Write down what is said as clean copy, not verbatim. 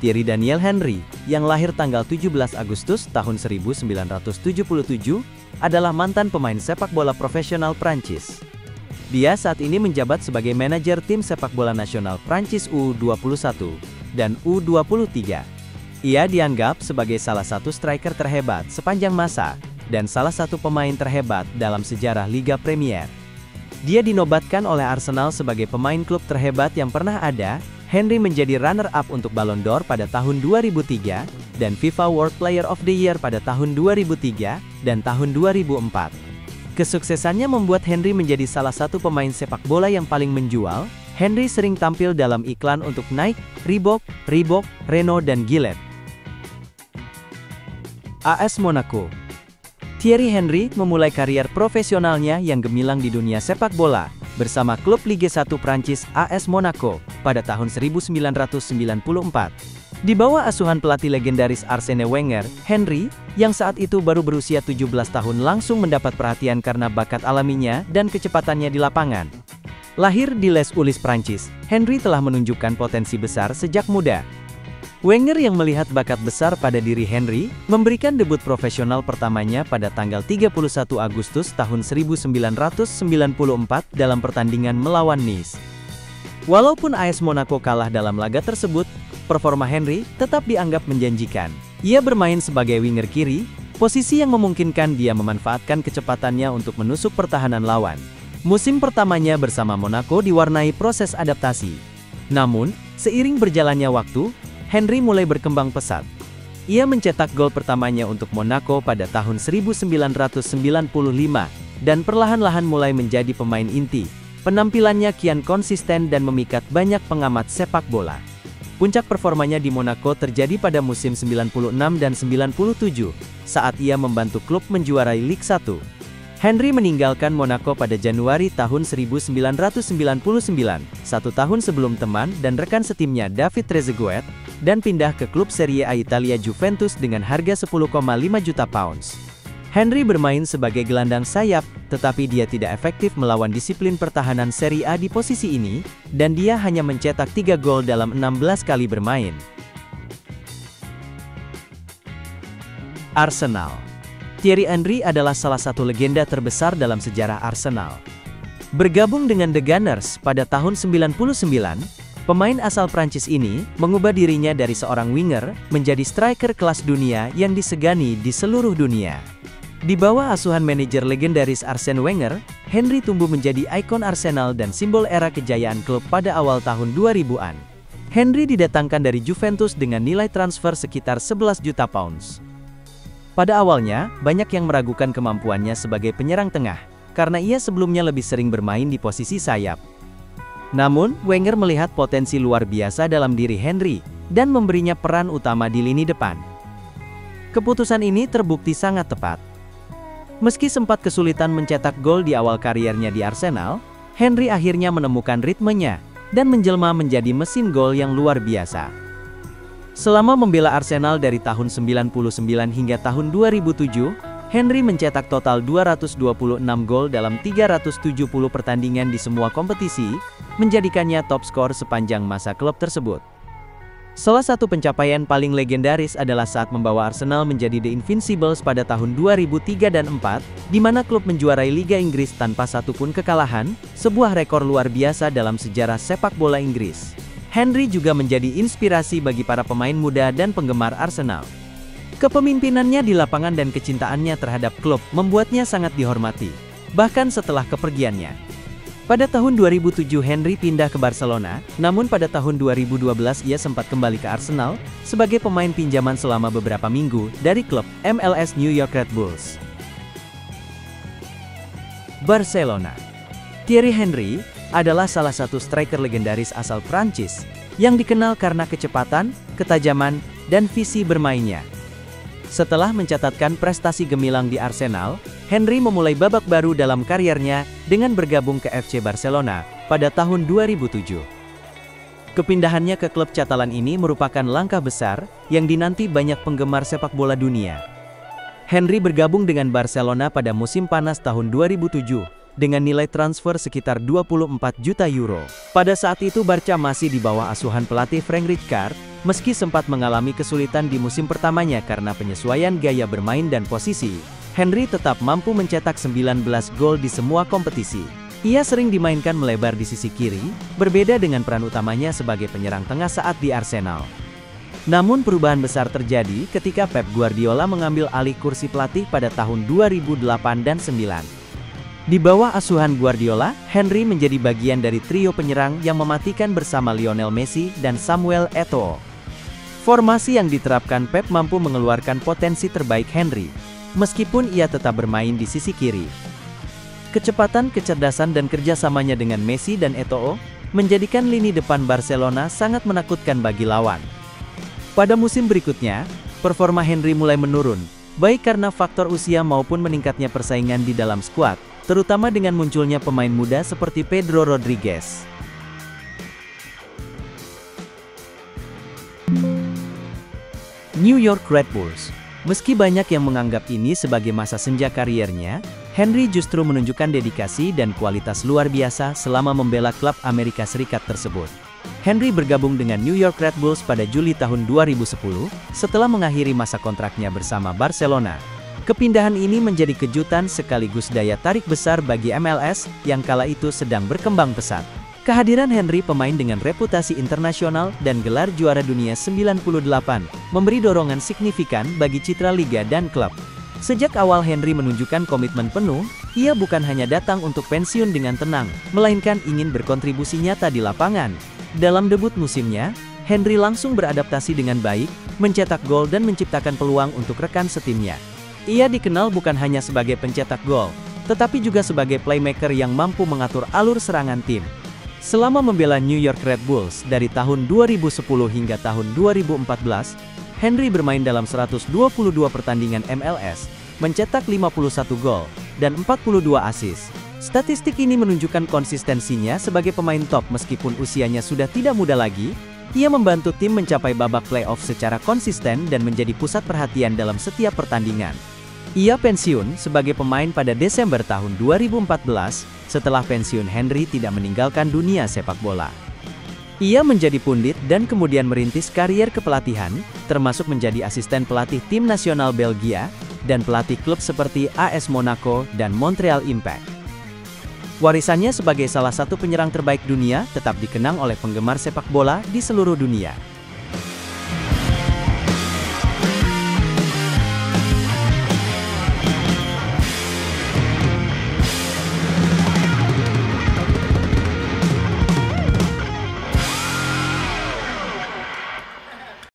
Thierry Daniel Henry, yang lahir tanggal 17 Agustus tahun 1977, adalah mantan pemain sepak bola profesional Prancis. Dia saat ini menjabat sebagai manajer tim sepak bola nasional Prancis U21 dan U23. Ia dianggap sebagai salah satu striker terhebat sepanjang masa, dan salah satu pemain terhebat dalam sejarah Liga Premier. Dia dinobatkan oleh Arsenal sebagai pemain klub terhebat yang pernah ada. Henry menjadi runner-up untuk Ballon d'Or pada tahun 2003, dan FIFA World Player of the Year pada tahun 2003, dan tahun 2004. Kesuksesannya membuat Henry menjadi salah satu pemain sepak bola yang paling menjual. Henry sering tampil dalam iklan untuk Nike, Reebok, Renault dan Gillette. AS Monaco. Thierry Henry memulai karier profesionalnya yang gemilang di dunia sepak bola bersama klub Ligue 1 Prancis AS Monaco pada tahun 1994. Di bawah asuhan pelatih legendaris Arsene Wenger, Henry, yang saat itu baru berusia 17 tahun langsung mendapat perhatian karena bakat alaminya dan kecepatannya di lapangan. Lahir di Les Ulis, Prancis, Henry telah menunjukkan potensi besar sejak muda. Wenger yang melihat bakat besar pada diri Henry, memberikan debut profesional pertamanya pada tanggal 31 Agustus tahun 1994 dalam pertandingan melawan Nice. Walaupun AS Monaco kalah dalam laga tersebut, performa Henry tetap dianggap menjanjikan. Ia bermain sebagai winger kiri, posisi yang memungkinkan dia memanfaatkan kecepatannya untuk menusuk pertahanan lawan. Musim pertamanya bersama Monaco diwarnai proses adaptasi. Namun, seiring berjalannya waktu, Henry mulai berkembang pesat. Ia mencetak gol pertamanya untuk Monaco pada tahun 1995, dan perlahan-lahan mulai menjadi pemain inti. Penampilannya kian konsisten dan memikat banyak pengamat sepak bola. Puncak performanya di Monaco terjadi pada musim 96 dan 97, saat ia membantu klub menjuarai Ligue 1. Henry meninggalkan Monaco pada Januari tahun 1999, satu tahun sebelum teman dan rekan setimnya David Trezeguet, dan pindah ke klub Serie A Italia Juventus dengan harga 10,5 juta pounds. Henry bermain sebagai gelandang sayap, tetapi dia tidak efektif melawan disiplin pertahanan Serie A di posisi ini, dan dia hanya mencetak 3 gol dalam 16 kali bermain. Arsenal. Thierry Henry adalah salah satu legenda terbesar dalam sejarah Arsenal. Bergabung dengan The Gunners pada tahun 99, pemain asal Prancis ini mengubah dirinya dari seorang winger menjadi striker kelas dunia yang disegani di seluruh dunia. Di bawah asuhan manajer legendaris Arsene Wenger, Henry tumbuh menjadi ikon Arsenal dan simbol era kejayaan klub pada awal tahun 2000-an. Henry didatangkan dari Juventus dengan nilai transfer sekitar 11 juta pounds. Pada awalnya, banyak yang meragukan kemampuannya sebagai penyerang tengah, karena ia sebelumnya lebih sering bermain di posisi sayap. Namun, Wenger melihat potensi luar biasa dalam diri Henry, dan memberinya peran utama di lini depan. Keputusan ini terbukti sangat tepat. Meski sempat kesulitan mencetak gol di awal kariernya di Arsenal, Henry akhirnya menemukan ritmenya, dan menjelma menjadi mesin gol yang luar biasa. Selama membela Arsenal dari tahun 99 hingga tahun 2007, Henry mencetak total 226 gol dalam 370 pertandingan di semua kompetisi, menjadikannya top skor sepanjang masa klub tersebut. Salah satu pencapaian paling legendaris adalah saat membawa Arsenal menjadi The Invincibles pada tahun 2003 dan 2004, di mana klub menjuarai Liga Inggris tanpa satupun kekalahan, sebuah rekor luar biasa dalam sejarah sepak bola Inggris. Henry juga menjadi inspirasi bagi para pemain muda dan penggemar Arsenal. Kepemimpinannya di lapangan dan kecintaannya terhadap klub membuatnya sangat dihormati, bahkan setelah kepergiannya. Pada tahun 2007 Henry pindah ke Barcelona, namun pada tahun 2012 ia sempat kembali ke Arsenal, sebagai pemain pinjaman selama beberapa minggu dari klub MLS New York Red Bulls. Barcelona. Thierry Henry adalah salah satu striker legendaris asal Prancis, yang dikenal karena kecepatan, ketajaman, dan visi bermainnya. Setelah mencatatkan prestasi gemilang di Arsenal, Henry memulai babak baru dalam kariernya dengan bergabung ke FC Barcelona pada tahun 2007. Kepindahannya ke klub Catalan ini merupakan langkah besar yang dinanti banyak penggemar sepak bola dunia. Henry bergabung dengan Barcelona pada musim panas tahun 2007, dengan nilai transfer sekitar 24 juta euro. Pada saat itu Barca masih di bawah asuhan pelatih Frank Rijkaard, meski sempat mengalami kesulitan di musim pertamanya karena penyesuaian gaya bermain dan posisi. Henry tetap mampu mencetak 19 gol di semua kompetisi. Ia sering dimainkan melebar di sisi kiri, berbeda dengan peran utamanya sebagai penyerang tengah saat di Arsenal. Namun perubahan besar terjadi ketika Pep Guardiola mengambil alih kursi pelatih pada tahun 2008 dan 2009. Di bawah asuhan Guardiola, Henry menjadi bagian dari trio penyerang yang mematikan bersama Lionel Messi dan Samuel Eto'o. Formasi yang diterapkan Pep mampu mengeluarkan potensi terbaik Henry, meskipun ia tetap bermain di sisi kiri. Kecepatan, kecerdasan dan kerjasamanya dengan Messi dan Eto'o menjadikan lini depan Barcelona sangat menakutkan bagi lawan. Pada musim berikutnya, performa Henry mulai menurun, baik karena faktor usia maupun meningkatnya persaingan di dalam skuad, terutama dengan munculnya pemain muda seperti Pedro Rodriguez. New York Red Bulls. Meski banyak yang menganggap ini sebagai masa senja kariernya, Henry justru menunjukkan dedikasi dan kualitas luar biasa selama membela klub Amerika Serikat tersebut. Henry bergabung dengan New York Red Bulls pada Juli tahun 2010, setelah mengakhiri masa kontraknya bersama Barcelona. Kepindahan ini menjadi kejutan sekaligus daya tarik besar bagi MLS yang kala itu sedang berkembang pesat. Kehadiran Henry, pemain dengan reputasi internasional dan gelar juara dunia 98, memberi dorongan signifikan bagi citra liga dan klub. Sejak awal Henry menunjukkan komitmen penuh, ia bukan hanya datang untuk pensiun dengan tenang, melainkan ingin berkontribusi nyata di lapangan. Dalam debut musimnya, Henry langsung beradaptasi dengan baik, mencetak gol dan menciptakan peluang untuk rekan setimnya. Ia dikenal bukan hanya sebagai pencetak gol, tetapi juga sebagai playmaker yang mampu mengatur alur serangan tim. Selama membela New York Red Bulls dari tahun 2010 hingga tahun 2014, Henry bermain dalam 122 pertandingan MLS, mencetak 51 gol, dan 42 assist. Statistik ini menunjukkan konsistensinya sebagai pemain top meskipun usianya sudah tidak muda lagi. Ia membantu tim mencapai babak playoff secara konsisten dan menjadi pusat perhatian dalam setiap pertandingan. Ia pensiun sebagai pemain pada Desember tahun 2014, setelah pensiun Henry tidak meninggalkan dunia sepak bola. Ia menjadi pundit dan kemudian merintis karier kepelatihan, termasuk menjadi asisten pelatih tim nasional Belgia, dan pelatih klub seperti AS Monaco dan Montreal Impact. Warisannya sebagai salah satu penyerang terbaik dunia tetap dikenang oleh penggemar sepak bola di seluruh dunia.